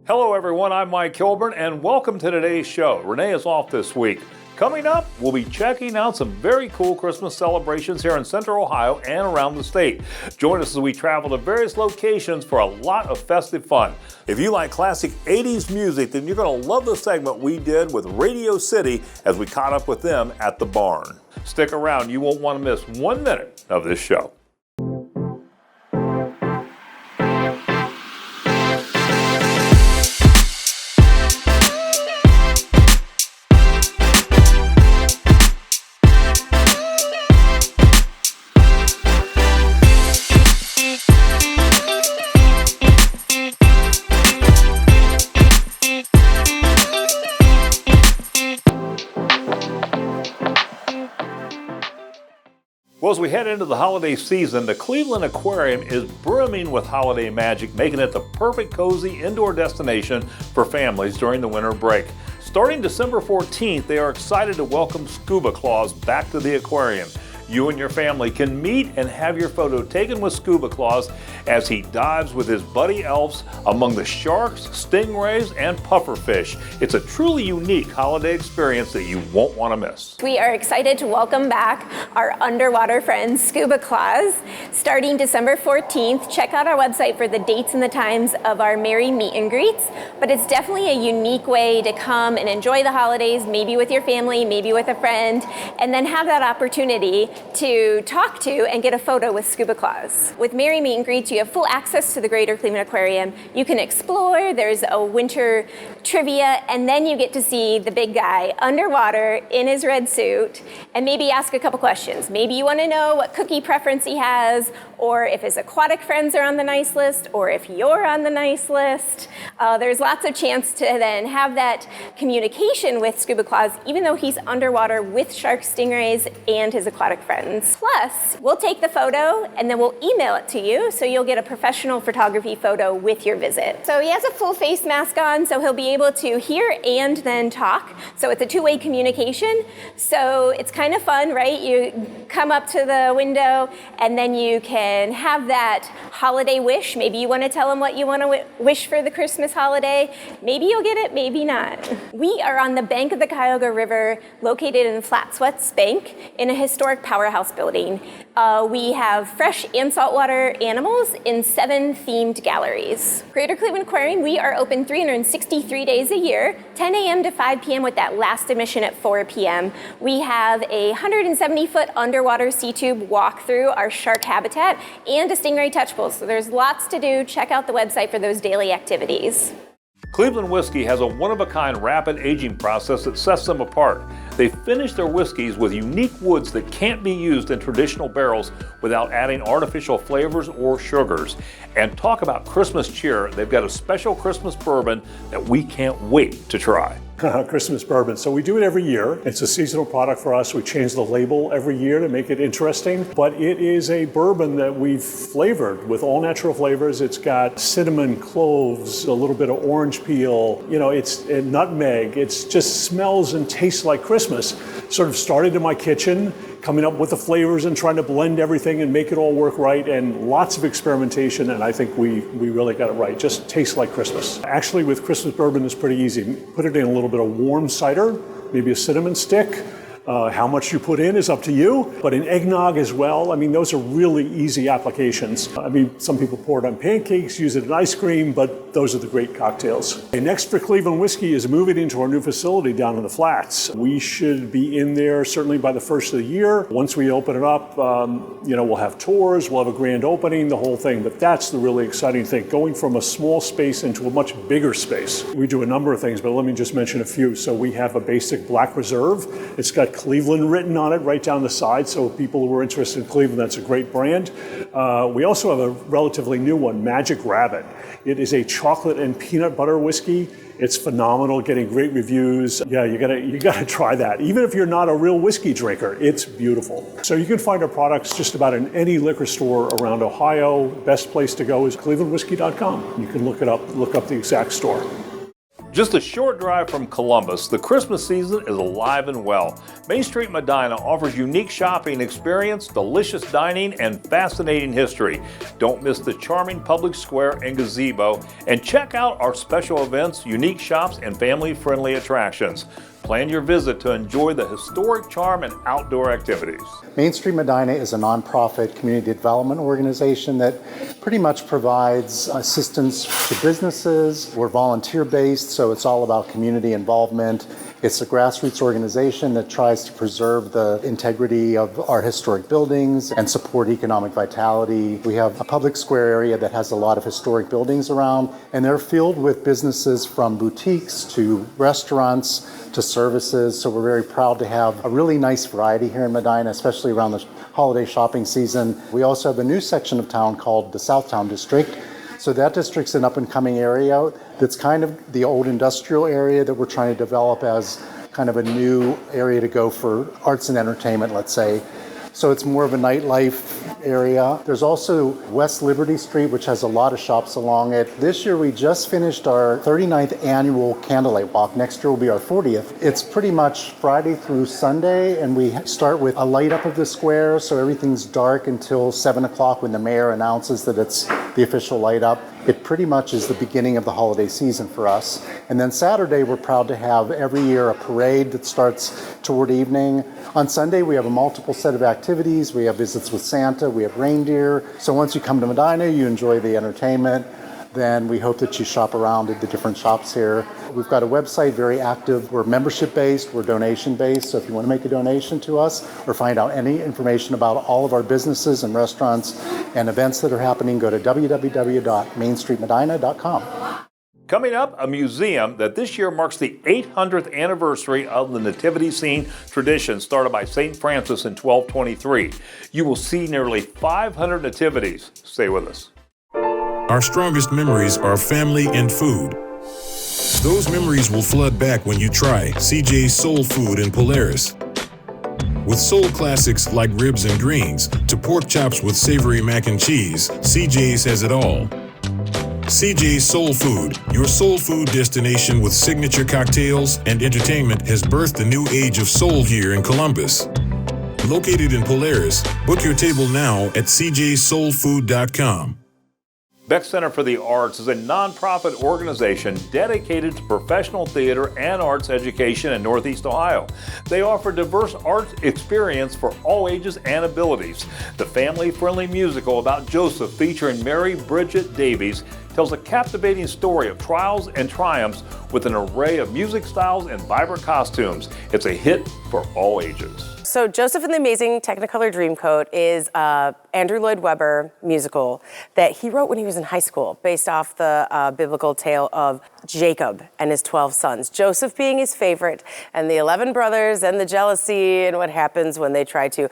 Hello everyone, I'm Mike Kilburn and welcome to today's show. Renee is off this week. Coming up, we'll be checking out some very cool Christmas celebrations here in Central Ohio and around the state. Join us as we travel to various locations for a lot of festive fun. If you like classic 80s music, then you're going to love the segment we did with Radio City as we caught up with them at the barn. Stick around, you won't want to miss 1 minute of this show. Well, as we head into the holiday season, the Cleveland Aquarium is brimming with holiday magic, making it the perfect cozy indoor destination for families during the winter break. Starting December 14th, they are excited to welcome Scuba Claus back to the aquarium. You and your family can meet and have your photo taken with Scuba Claus as he dives with his buddy elves among the sharks, stingrays, and pufferfish. It's a truly unique holiday experience that you won't want to miss. We are excited to welcome back our underwater friend Scuba Claus starting December 14th. Check out our website for the dates and the times of our Merry Meet and Greets, but it's definitely a unique way to come and enjoy the holidays, maybe with your family, maybe with a friend, and then have that opportunity to talk to and get a photo with Scuba Claus. With Merry Meet and Greets, you have full access to the Greater Cleveland Aquarium. You can explore, there's a winter trivia, and then you get to see the big guy underwater in his red suit and maybe ask a couple questions. Maybe you want to know what cookie preference he has, or if his aquatic friends are on the nice list, or if you're on the nice list. There's lots of chance to then have that communication with Scuba Claus, even though he's underwater with sharks, stingrays, and his aquatic friends. Plus, we'll take the photo and then we'll email it to you, so you'll get a professional photography photo with your visit. So he has a full face mask on, so he'll be able to hear and then talk. So it's a two-way communication. So it's kind of fun, right? You come up to the window and then you can have that holiday wish. Maybe you want to tell him what you want to wish for the Christmas holiday. Maybe you'll get it, maybe not. We are on the bank of the Cuyahoga River, located in Flat Sweats Bank in a historic powerhouse building. We have fresh and saltwater animals in 7 themed galleries. Greater Cleveland Aquarium, we are open 363 days a year, 10 a.m. to 5 p.m. with that last admission at 4 p.m. We have a 170-foot underwater sea tube walk through our shark habitat and a stingray touch pool. So there's lots to do. Check out the website for those daily activities. Cleveland Whiskey has a one-of-a-kind rapid aging process that sets them apart. They finish their whiskeys with unique woods that can't be used in traditional barrels without adding artificial flavors or sugars. And talk about Christmas cheer, they've got a special Christmas bourbon that we can't wait to try. Christmas bourbon. So we do it every year. It's a seasonal product for us. We change the label every year to make it interesting, but it is a bourbon that we've flavored with all natural flavors. It's got cinnamon, cloves, a little bit of orange peel, it's nutmeg. It just smells and tastes like Christmas. Sort of started in my kitchen, coming up with the flavors and trying to blend everything and make it all work right, and lots of experimentation, and I think we really got it right. Just tastes like Christmas. Actually, with Christmas bourbon, it's pretty easy. Put it in a little bit of warm cider, maybe a cinnamon stick. How much you put in is up to you, but in eggnog as well. I mean, those are really easy applications. I mean, some people pour it on pancakes, use it in ice cream, but those are the great cocktails. Okay, next for Cleveland Whiskey is moving into our new facility down in the Flats. We should be in there certainly by the first of the year. Once we open it up, we'll have tours, we'll have a grand opening, the whole thing, but that's the really exciting thing, going from a small space into a much bigger space. We do a number of things, but let me just mention a few. So we have a basic Black Reserve. It's got Cleveland written on it right down the side, so people who are interested in Cleveland, that's a great brand. We also have a relatively new one, Magic Rabbit. It is a chocolate and peanut butter whiskey. It's phenomenal, getting great reviews. Yeah, you gotta try that. Even if you're not a real whiskey drinker, it's beautiful. So you can find our products just about in any liquor store around Ohio. Best place to go is clevelandwhiskey.com. You can look it up, look up the exact store. Just a short drive from Columbus, the Christmas season is alive and well. Main Street Medina offers unique shopping experience, delicious dining, and fascinating history. Don't miss the charming public square and gazebo, and check out our special events, unique shops, and family-friendly attractions. Plan your visit to enjoy the historic charm and outdoor activities. Main Street Medina is a nonprofit community development organization that pretty much provides assistance to businesses. We're volunteer-based, so it's all about community involvement. It's a grassroots organization that tries to preserve the integrity of our historic buildings and support economic vitality. We have a public square area that has a lot of historic buildings around, and they're filled with businesses from boutiques to restaurants to services. So we're very proud to have a really nice variety here in Medina, especially around the holiday shopping season. We also have a new section of town called the Southtown District. So that district's an up-and-coming area that's kind of the old industrial area that we're trying to develop as kind of a new area to go for arts and entertainment, let's say. So it's more of a nightlife area. There's also West Liberty Street, which has a lot of shops along it. This year we just finished our 39th annual Candlelight Walk. Next year will be our 40th. It's pretty much Friday through Sunday, and we start with a light up of the square, so everything's dark until 7 o'clock when the mayor announces that it's the official light up. It pretty much is the beginning of the holiday season for us. And then Saturday, we're proud to have every year a parade that starts toward evening. On Sunday, we have a multiple set of activities. We have visits with Santa, we have reindeer. So once you come to Medina, you enjoy the entertainment. Then we hope that you shop around at the different shops here. We've got a website, very active. We're membership-based, we're donation-based. So if you want to make a donation to us or find out any information about all of our businesses and restaurants and events that are happening, go to www.mainstreetmedina.com. Coming up, a museum that this year marks the 800th anniversary of the nativity scene tradition started by St. Francis in 1223. You will see nearly 500 nativities. Stay with us. Our strongest memories are family and food. Those memories will flood back when you try CJ's Soul Food in Polaris. With soul classics like ribs and greens to pork chops with savory mac and cheese, CJ's has it all. CJ's Soul Food, your soul food destination with signature cocktails and entertainment, has birthed a new age of soul here in Columbus. Located in Polaris, book your table now at cjsoulfood.com. Beck Center for the Arts is a nonprofit organization dedicated to professional theater and arts education in Northeast Ohio. They offer diverse arts experience for all ages and abilities. The family-friendly musical about Joseph, featuring Mary Bridget Davies, tells a captivating story of trials and triumphs with an array of music styles and vibrant costumes. It's a hit for all ages. So Joseph and the Amazing Technicolor Dreamcoat is a Andrew Lloyd Webber musical that he wrote when he was in high school, based off the biblical tale of Jacob and his 12 sons, Joseph being his favorite, and the 11 brothers and the jealousy and what happens when they try to,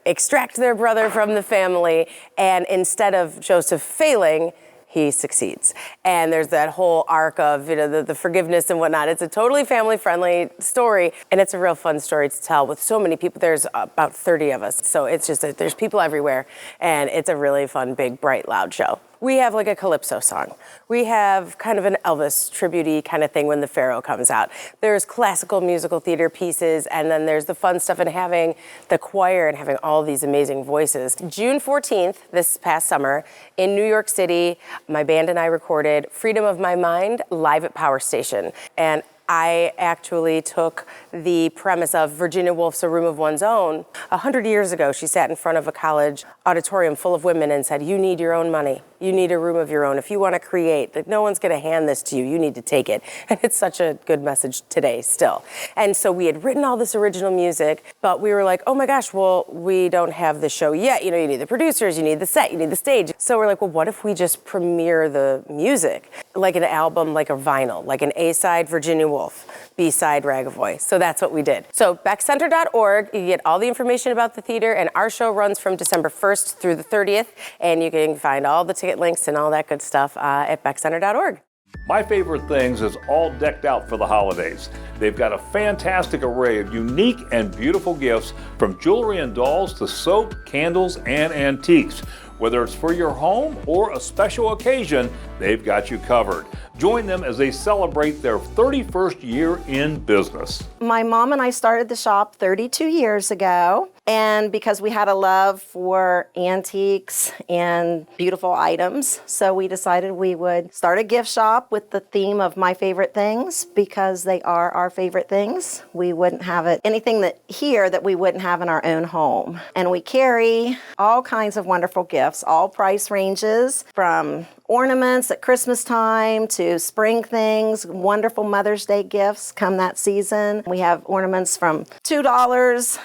extract their brother from the family. And instead of Joseph failing, he succeeds. And there's that whole arc of, the forgiveness and whatnot. It's a totally family-friendly story, and it's a real fun story to tell with so many people. There's about 30 of us, so it's just that there's people everywhere, and it's a really fun, big, bright, loud show. We have like a calypso song. We have kind of an Elvis tribute-y kind of thing when the Pharaoh comes out. There's classical musical theater pieces, and then there's the fun stuff in having the choir and having all these amazing voices. June 14th, this past summer, in New York City, my band and I recorded Freedom of My Mind live at Power Station. And I actually took the premise of Virginia Woolf's A Room of One's Own. 100 years ago, she sat in front of a college auditorium full of women and said, you need your own money. You need a room of your own. If you want to create, no one's going to hand this to you. You need to take it. And it's such a good message today still. And so we had written all this original music, but we were like, oh my gosh, well, we don't have the show yet. You need the producers, you need the set, you need the stage. So we're like, well, what if we just premiere the music? Like an album, like a vinyl, like an A-side Virginia Woolf, B-side Ragavoy. So that's what we did. So beckcenter.org, you get all the information about the theater, and our show runs from December 1st through the 30th, and you can find all the ticket links and all that good stuff at beckcenter.org. My Favorite Things is all decked out for the holidays. They've got a fantastic array of unique and beautiful gifts, from jewelry and dolls to soap, candles, and antiques. Whether it's for your home or a special occasion, they've got you covered. Join them as they celebrate their 31st year in business. My mom and I started the shop 32 years ago, and because we had a love for antiques and beautiful items, so we decided we would start a gift shop with the theme of my favorite things, because they are our favorite things. We wouldn't have anything that we wouldn't have in our own home. And we carry all kinds of wonderful gifts, all price ranges, from ornaments at Christmas time to spring things, wonderful Mother's Day gifts come that season. We have ornaments from $2,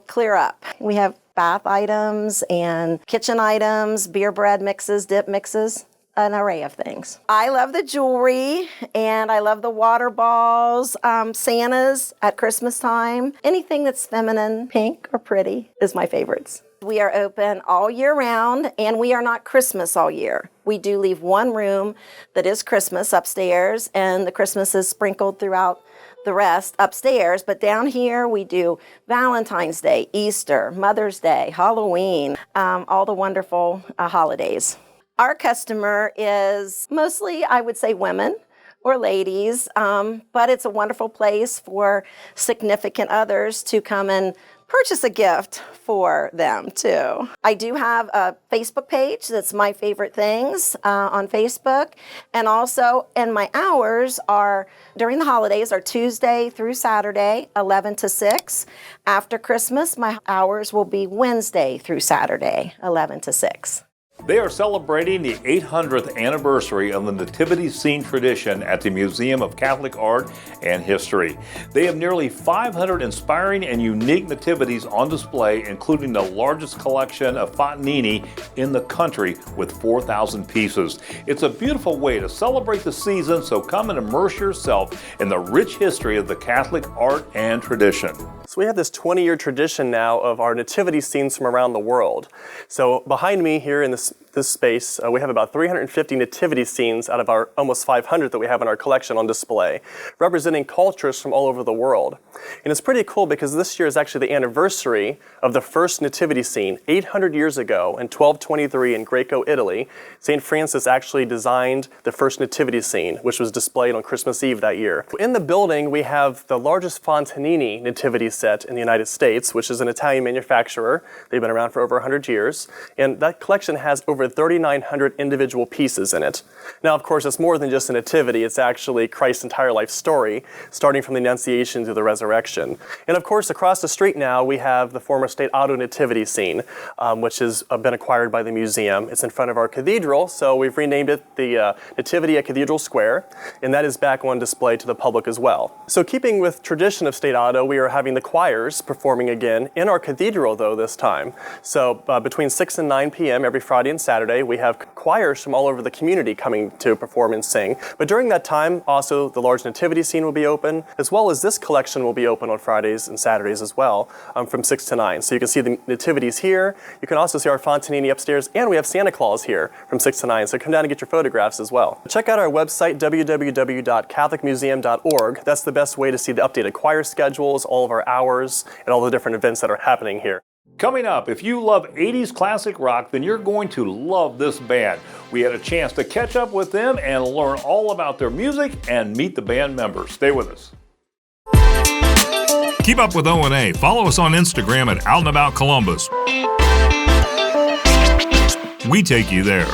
clear up. We have bath items and kitchen items, beer bread mixes, dip mixes, an array of things. I love the jewelry, and I love the water balls, Santas at Christmas time. Anything that's feminine, pink, or pretty is my favorites. We are open all year round, and we are not Christmas all year. We do leave one room that is Christmas upstairs, and the Christmas is sprinkled throughout the rest upstairs. But down here we do Valentine's Day, Easter, Mother's Day, Halloween, all the wonderful holidays. Our customer is mostly, I would say, women or ladies, but it's a wonderful place for significant others to come and purchase a gift for them too. I do have a Facebook page that's My Favorite Things on Facebook, and also, and my hours are during the holidays are Tuesday through Saturday, 11 to 6. After Christmas, my hours will be Wednesday through Saturday, 11 to 6. They are celebrating the 800th anniversary of the nativity scene tradition at the Museum of Catholic Art and History. They have nearly 500 inspiring and unique nativities on display, including the largest collection of fontanini in the country with 4,000 pieces. It's a beautiful way to celebrate the season, so come and immerse yourself in the rich history of the Catholic art and tradition. So we have this 20-year tradition now of our nativity scenes from around the world. So behind me here in this space, we have about 350 nativity scenes out of our almost 500 that we have in our collection on display, representing cultures from all over the world. And it's pretty cool because this year is actually the anniversary of the first nativity scene. 800 years ago, in 1223 in Greco, Italy, St. Francis actually designed the first nativity scene, which was displayed on Christmas Eve that year. In the building, we have the largest Fontanini nativity set in the United States, which is an Italian manufacturer. They've been around for over 100 years. And that collection has over 3,900 individual pieces in it. Now, of course, it's more than just a nativity. It's actually Christ's entire life story, starting from the Annunciation to the resurrection. And of course, across the street now, we have the former State Otto nativity scene, which has been acquired by the museum. It's in front of our cathedral, so we've renamed it the Nativity at Cathedral Square, and that is back on display to the public as well. So keeping with tradition of State Otto, we are having the choirs performing again in our cathedral, though, this time. So between 6 and 9 p.m. every Friday and Saturday, we have choirs from all over the community coming to perform and sing. But during that time, also, the large nativity scene will be open, as well as this collection will be open on Fridays and Saturdays as well, from 6 to 9. So you can see the nativities here. You can also see our Fontanini upstairs, and we have Santa Claus here from 6 to 9. So come down and get your photographs as well. Check out our website, www.catholicmuseum.org. That's the best way to see the updated choir schedules, all of our hours, and all the different events that are happening here. Coming up, if you love 80s classic rock, then you're going to love this band. We had a chance to catch up with them and learn all about their music and meet the band members. Stay with us. Keep up with O&A. Follow us on Instagram at Out and About Columbus. We take you there.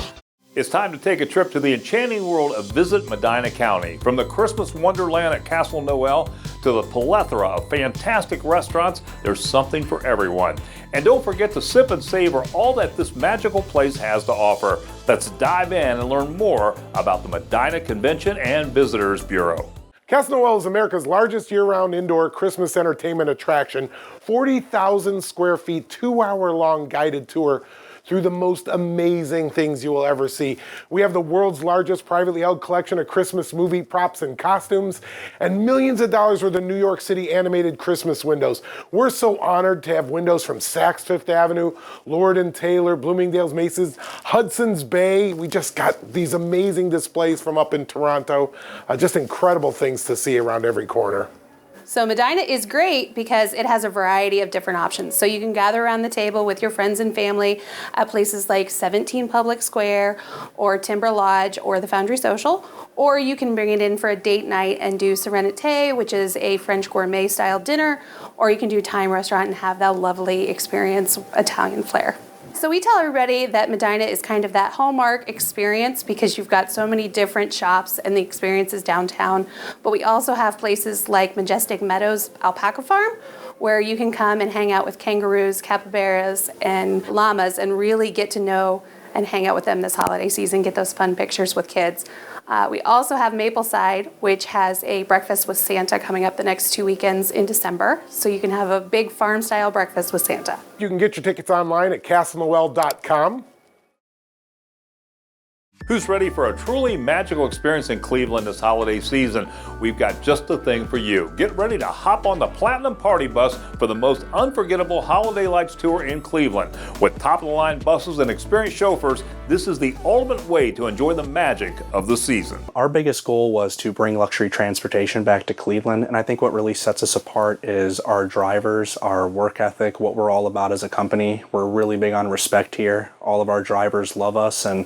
It's time to take a trip to the enchanting world of Visit Medina County. From the Christmas wonderland at Castle Noel to the plethora of fantastic restaurants, there's something for everyone. And don't forget to sip and savor all that this magical place has to offer. Let's dive in and learn more about the Medina Convention and Visitors Bureau. Castle Noel is America's largest year-round indoor Christmas entertainment attraction. 40,000 square feet, 2-hour-long guided tour through the most amazing things you will ever see. We have the world's largest privately held collection of Christmas movie props and costumes, and millions of dollars worth of New York City animated Christmas windows. We're so honored to have windows from Saks Fifth Avenue, Lord & Taylor, Bloomingdale's Macy's, Hudson's Bay. We just got these amazing displays from up in Toronto. Just incredible things to see around every corner. So Medina is great because it has a variety of different options. So you can gather around the table with your friends and family at places like 17 Public Square or Timber Lodge or the Foundry Social, or you can bring it in for a date night and do Serenité, which is a French gourmet style dinner, or you can do Thai restaurant and have that lovely experience, Italian flair. So we tell everybody that Medina is kind of that hallmark experience because you've got so many different shops and the experience is downtown. But we also have places like Majestic Meadows Alpaca Farm, where you can come and hang out with kangaroos, capybaras, and llamas and really get to know and hang out with them this holiday season, get those fun pictures with kids. We also have Mapleside, which has a breakfast with Santa coming up the next 2 weekends in December. So you can have a big farm-style breakfast with Santa. You can get your tickets online at CastleNoel.com. Who's ready for a truly magical experience in Cleveland this holiday season? We've got just the thing for you. Get ready to hop on the Platinum Party Bus for the most unforgettable Holiday Lights tour in Cleveland. With top-of-the-line buses and experienced chauffeurs, this is the ultimate way to enjoy the magic of the season. Our biggest goal was to bring luxury transportation back to Cleveland, and I think what really sets us apart is our drivers, our work ethic, what we're all about as a company. We're really big on respect here. All of our drivers love us, and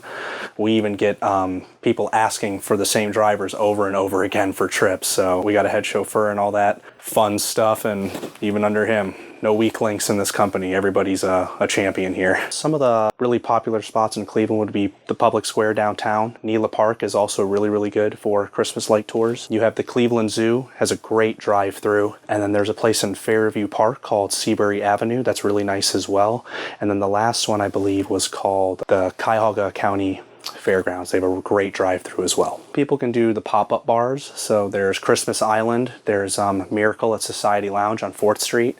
we even get people asking for the same drivers over and over again for trips. So we got a head chauffeur and all that fun stuff, and even under him, no weak links in this company. Everybody's a champion here. Some of the really popular spots in Cleveland would be the Public Square downtown. Nela Park is also really, really good for Christmas light tours. You have the Cleveland Zoo, has a great drive-through. And then there's a place in Fairview Park called Seabury Avenue that's really nice as well. And then the last one, I believe, was called the Cuyahoga County Fairgrounds. They have a great drive-through as well. People can do the pop-up bars. So there's Christmas Island, there's Miracle at Society Lounge on 4th Street,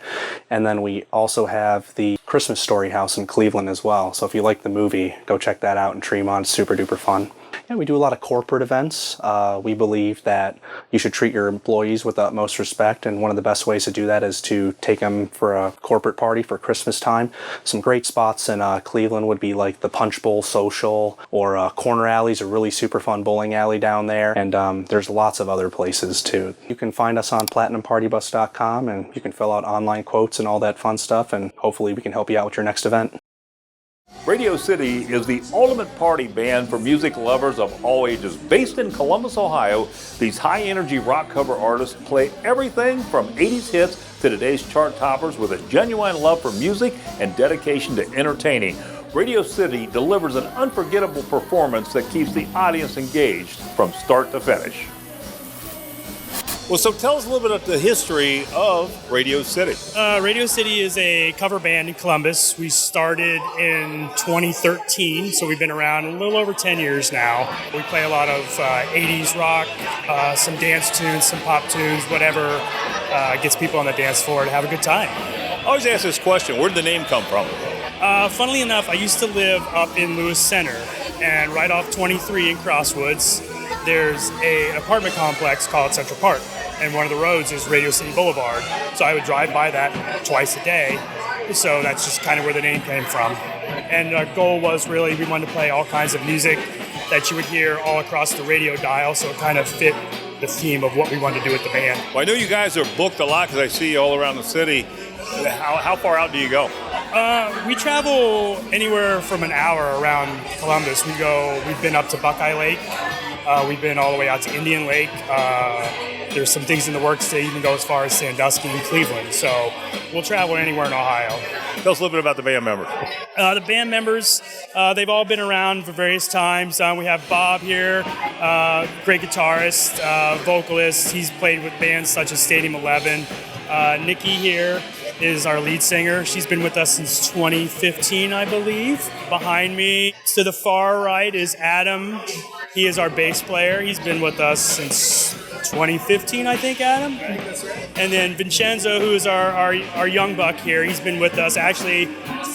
and then we also have the Christmas Story House in Cleveland as well. So if you like the movie, go check that out in Tremont. Super duper fun. Yeah, we do a lot of corporate events. We believe that you should treat your employees with the utmost respect, and one of the best ways to do that is to take them for a corporate party for Christmas time. Some great spots in Cleveland would be like the Punch Bowl Social, or Corner Alley's a really super fun bowling alley down there, and there's lots of other places too. You can find us on PlatinumPartyBus.com, and you can fill out online quotes and all that fun stuff, and hopefully we can help you out with your next event. Radio City is the ultimate party band for music lovers of all ages. Based in Columbus, Ohio, these high-energy rock cover artists play everything from 80s hits to today's chart toppers with a genuine love for music and dedication to entertaining. Radio City delivers an unforgettable performance that keeps the audience engaged from start to finish. Well, so tell us a little bit about the history of Radio City. Radio City is a cover band in Columbus. We started in 2013, so we've been around a little over 10 years now. We play a lot of 80s rock, some dance tunes, some pop tunes, whatever gets people on the dance floor to have a good time. I always ask this question, where did the name come from? Funnily enough, I used to live up in Lewis Center, and right off 23 in Crosswoods, there's an apartment complex called Central Park, and one of the roads is Radio City Boulevard. So I would drive by that twice a day. So that's just kind of where the name came from. And our goal was really, we wanted to play all kinds of music that you would hear all across the radio dial, so it kind of fit the theme of what we wanted to do with the band. Well, I know you guys are booked a lot because I see you all around the city. How far out do you go? We travel anywhere from an hour around Columbus. We've been up to Buckeye Lake. We've been all the way out to Indian Lake. There's some things in the works to even go as far as Sandusky and Cleveland. So we'll travel anywhere in Ohio. Tell us a little bit about the band members. The band members, they've all been around for various times. We have Bob here, great guitarist, vocalist. He's played with bands such as Stadium 11. Nikki here is our lead singer. She's been with us since 2015, I believe. Behind me, to the far right, is Adam. He is our bass player. He's been with us since 2015, I think, Adam. And then Vincenzo, who is our young buck here, he's been with us actually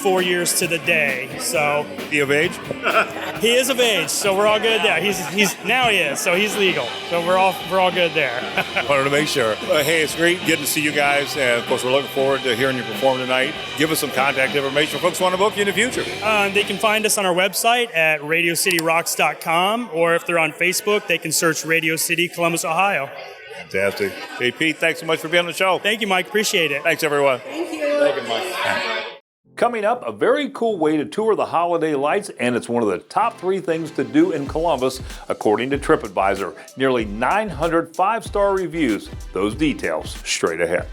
4 years to the day. So he of age? He is of age, so we're all good there. He's now he is, so he's legal. So we're all good there. Wanted to make sure. Hey, it's great getting to see you guys, and of course we're looking forward to hearing you perform tonight. Give us some contact information if folks want to book you in the future. They can find us on our website at radiocityrocks.com, or if they're on Facebook, they can search Radio City Columbus, Ohio. Fantastic. Hey, Pete, thanks so much for being on the show. Thank you, Mike. Appreciate it. Thanks, everyone. Thank you. Thank you, Mike. Coming up, a very cool way to tour the holiday lights, and it's one of the top 3 things to do in Columbus, according to TripAdvisor. Nearly 900 5-star reviews. Those details straight ahead.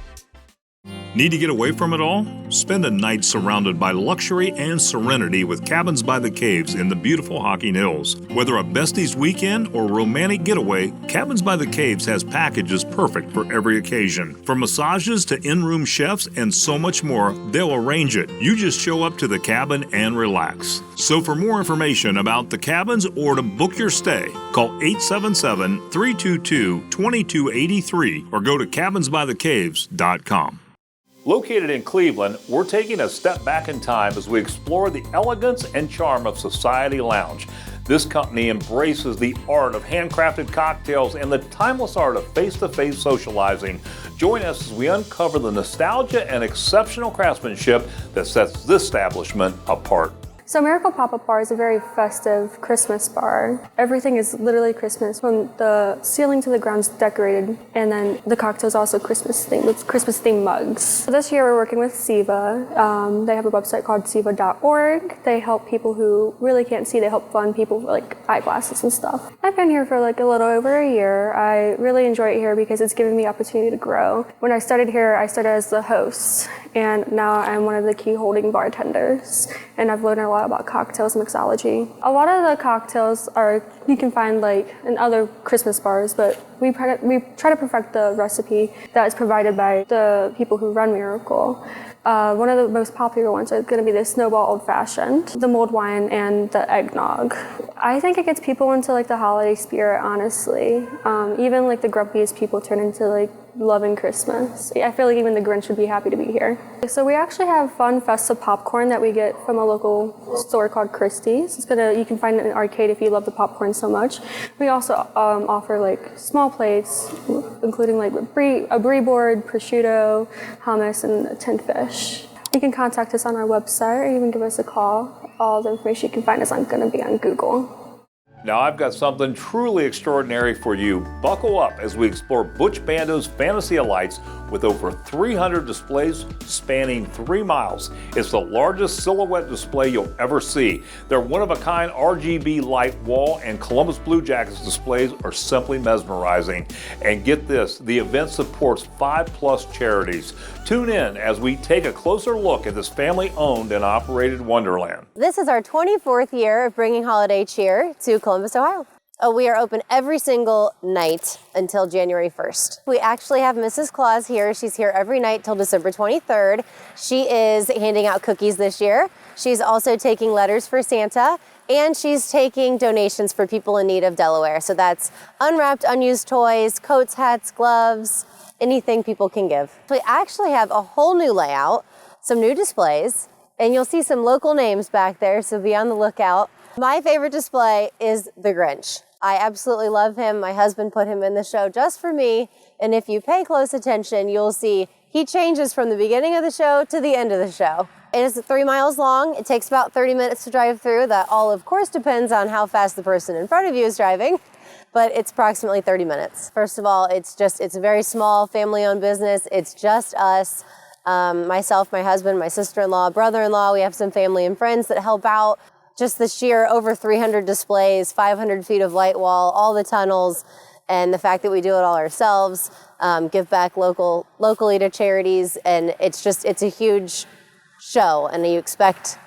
Need to get away from it all? Spend a night surrounded by luxury and serenity with Cabins by the Caves in the beautiful Hocking Hills. Whether a besties weekend or romantic getaway, Cabins by the Caves has packages perfect for every occasion. From massages to in-room chefs and so much more, they'll arrange it. You just show up to the cabin and relax. So for more information about the cabins or to book your stay, call 877-322-2283 or go to cabinsbythecaves.com. Located in Cleveland, we're taking a step back in time as we explore the elegance and charm of Society Lounge. This company embraces the art of handcrafted cocktails and the timeless art of face-to-face socializing. Join us as we uncover the nostalgia and exceptional craftsmanship that sets this establishment apart. So Miracle Pop-Up Bar is a very festive Christmas bar. Everything is literally Christmas, from the ceiling to the ground is decorated, and then the cocktails also Christmas themed with Christmas themed mugs. So this year we're working with SIVA. They have a website called siva.org. They help people who really can't see. They help fund people with like eyeglasses and stuff. I've been here for like a little over a year. I really enjoy it here because it's given me the opportunity to grow. When I started here, I started as the host, and now I'm one of the key holding bartenders, and I've learned a lot about cocktails mixology. A lot of the cocktails you can find like in other Christmas bars, but we try to perfect the recipe that is provided by the people who run Miracle. One of the most popular ones are going to be the Snowball Old Fashioned, the mulled wine, and the eggnog. I think it gets people into like the holiday spirit, honestly. Even like the grumpiest people turn into like loving Christmas. I feel like even the Grinch would be happy to be here. So we actually have fun festive popcorn that we get from a local store called Christie's. You can find it in an arcade if you love the popcorn so much. We also offer like small plates, including like a brie board, prosciutto, hummus, and a tinned fish. You can contact us on our website or even give us a call. All the information you can find is going to be on Google. Now I've got something truly extraordinary for you. Buckle up as we explore Butch Bando's Fantasy of Lights with over 300 displays spanning 3 miles. It's the largest silhouette display you'll ever see. Their one-of-a-kind RGB light wall and Columbus Blue Jackets displays are simply mesmerizing. And get this, the event supports 5+ charities. Tune in as we take a closer look at this family-owned and operated wonderland. This is our 24th year of bringing holiday cheer to Columbus, Ohio. We are open every single night until January 1st. We actually have Mrs. Claus here. She's here every night till December 23rd. She is handing out cookies this year. She's also taking letters for Santa, and she's taking donations for people in need of Delaware. So that's unwrapped, unused toys, coats, hats, gloves, anything people can give. We actually have a whole new layout, some new displays, and you'll see some local names back there, so be on the lookout. My favorite display is the Grinch. I absolutely love him. My husband put him in the show just for me, and if you pay close attention, you'll see he changes from the beginning of the show to the end of the show. It is 3 miles long. It takes about 30 minutes to drive through. That all, of course, depends on how fast the person in front of you is driving, but it's approximately 30 minutes. First of all, it's a very small family-owned business. It's just us, myself, my husband, my sister-in-law, brother-in-law. We have some family and friends that help out. Just this year, over 300 displays, 500 feet of light wall, all the tunnels, and the fact that we do it all ourselves, give back locally to charities, and it's a huge show, and you expect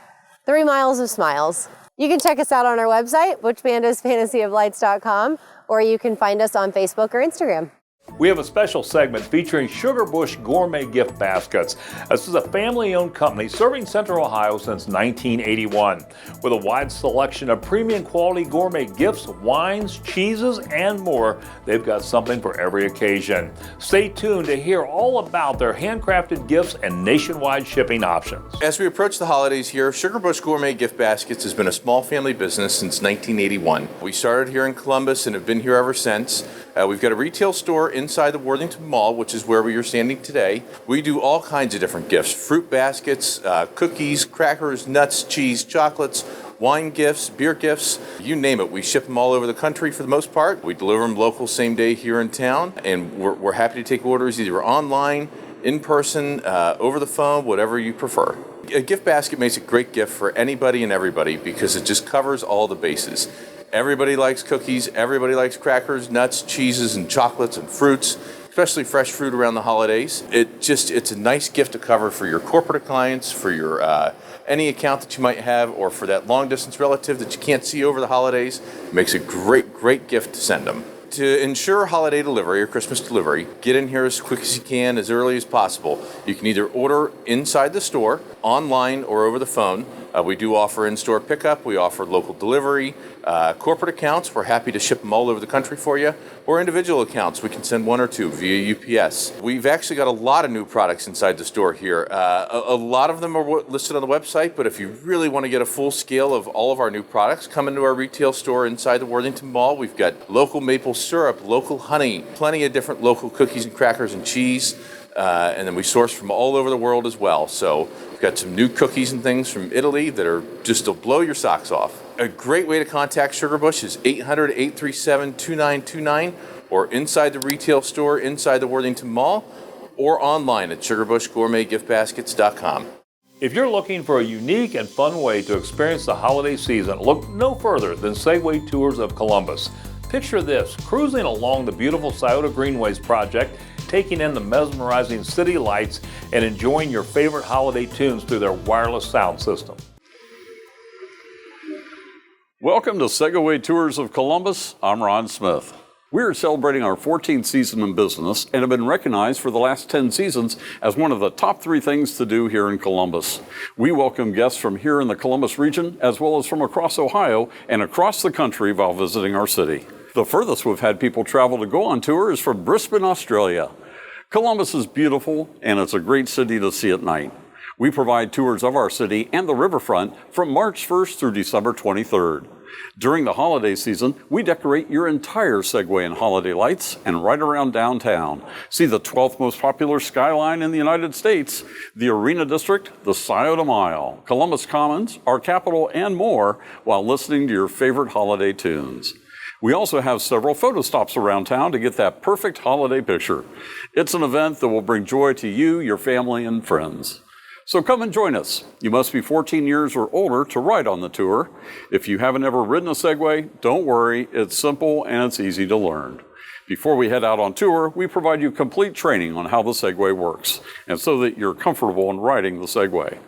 3 miles of smiles. You can check us out on our website, ButchBandosFantasyOfLights.com, or you can find us on Facebook or Instagram. We have a special segment featuring Sugar Bush Gourmet Gift Baskets. This is a family-owned company serving Central Ohio since 1981. With a wide selection of premium quality gourmet gifts, wines, cheeses, and more, they've got something for every occasion. Stay tuned to hear all about their handcrafted gifts and nationwide shipping options. As we approach the holidays here, Sugar Bush Gourmet Gift Baskets has been a small family business since 1981. We started here in Columbus and have been here ever since. We've got a retail store inside the Worthington Mall, which is where we are standing today. We do all kinds of different gifts, fruit baskets, cookies, crackers, nuts, cheese, chocolates, wine gifts, beer gifts, you name it. We ship them all over the country for the most part. We deliver them local same day here in town, and we're happy to take orders either online, in person, over the phone, whatever you prefer. A gift basket makes a great gift for anybody and everybody because it just covers all the bases. Everybody likes cookies, everybody likes crackers, nuts, cheeses, and chocolates and fruits, especially fresh fruit around the holidays. It's a nice gift to cover for your corporate clients, for your any account that you might have, or for that long distance relative that you can't see over the holidays. It makes a great gift to send them. To ensure holiday delivery or Christmas delivery, get in here as quick as you can, as early as possible. You can either order inside the store, online, or over the phone. We do offer in-store pickup. We offer local delivery. Corporate accounts, we're happy to ship them all over the country for you. Or individual accounts, we can send 1 or 2 via UPS. We've actually got a lot of new products inside the store here. A lot of them are listed on the website, but if you really want to get a full scale of all of our new products, come into our retail store inside the Worthington Mall. We've got local maple syrup, local honey, plenty of different local cookies and crackers and cheese. And then we source from all over the world as well. So we've got some new cookies and things from Italy that are just to blow your socks off. A great way to contact Sugarbush is 800-837-2929 or inside the retail store, inside the Worthington Mall, or online at sugarbushgourmetgiftbaskets.com. If you're looking for a unique and fun way to experience the holiday season, look no further than Segway Tours of Columbus. Picture this, cruising along the beautiful Scioto Greenways project, taking in the mesmerizing city lights and enjoying your favorite holiday tunes through their wireless sound system. Welcome to Segway Tours of Columbus. I'm Ron Smith. We are celebrating our 14th season in business and have been recognized for the last 10 seasons as one of the top 3 things to do here in Columbus. We welcome guests from here in the Columbus region as well as from across Ohio and across the country while visiting our city. The furthest we've had people travel to go on tour is from Brisbane, Australia. Columbus is beautiful and it's a great city to see at night. We provide tours of our city and the riverfront from March 1st through December 23rd. During the holiday season, we decorate your entire Segway in holiday lights and right around downtown. See the 12th most popular skyline in the United States, the Arena District, the Scioto Mile, Columbus Commons, our capital, and more while listening to your favorite holiday tunes. We also have several photo stops around town to get that perfect holiday picture. It's an event that will bring joy to you, your family, and friends. So come and join us. You must be 14 years or older to ride on the tour. If you haven't ever ridden a Segway, don't worry, it's simple and it's easy to learn. Before we head out on tour, we provide you complete training on how the Segway works, and so that you're comfortable in riding the Segway.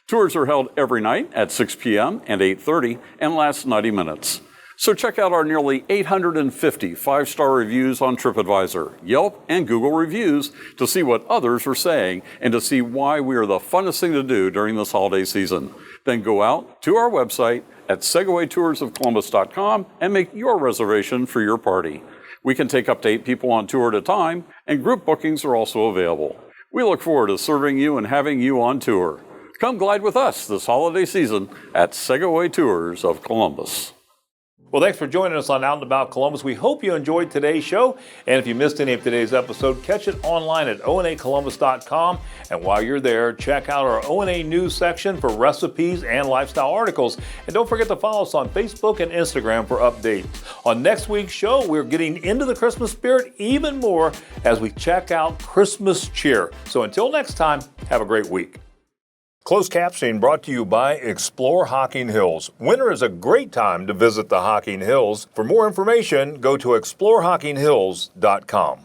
Tours are held every night at 6 p.m. and 8:30 and last 90 minutes. So check out our nearly 850 5-star reviews on TripAdvisor, Yelp, and Google Reviews to see what others are saying and to see why we are the funnest thing to do during this holiday season. Then go out to our website at segwaytoursofcolumbus.com and make your reservation for your party. We can take up to 8 people on tour at a time, and group bookings are also available. We look forward to serving you and having you on tour. Come glide with us this holiday season at Segway Tours of Columbus. Well, thanks for joining us on Out and About Columbus. We hope you enjoyed today's show. And if you missed any of today's episode, catch it online at onacolumbus.com. And while you're there, check out our ONA news section for recipes and lifestyle articles. And don't forget to follow us on Facebook and Instagram for updates. On next week's show, we're getting into the Christmas spirit even more as we check out Christmas cheer. So until next time, have a great week. Closed captioning brought to you by Explore Hocking Hills. Winter is a great time to visit the Hocking Hills. For more information, go to exploreHockingHills.com.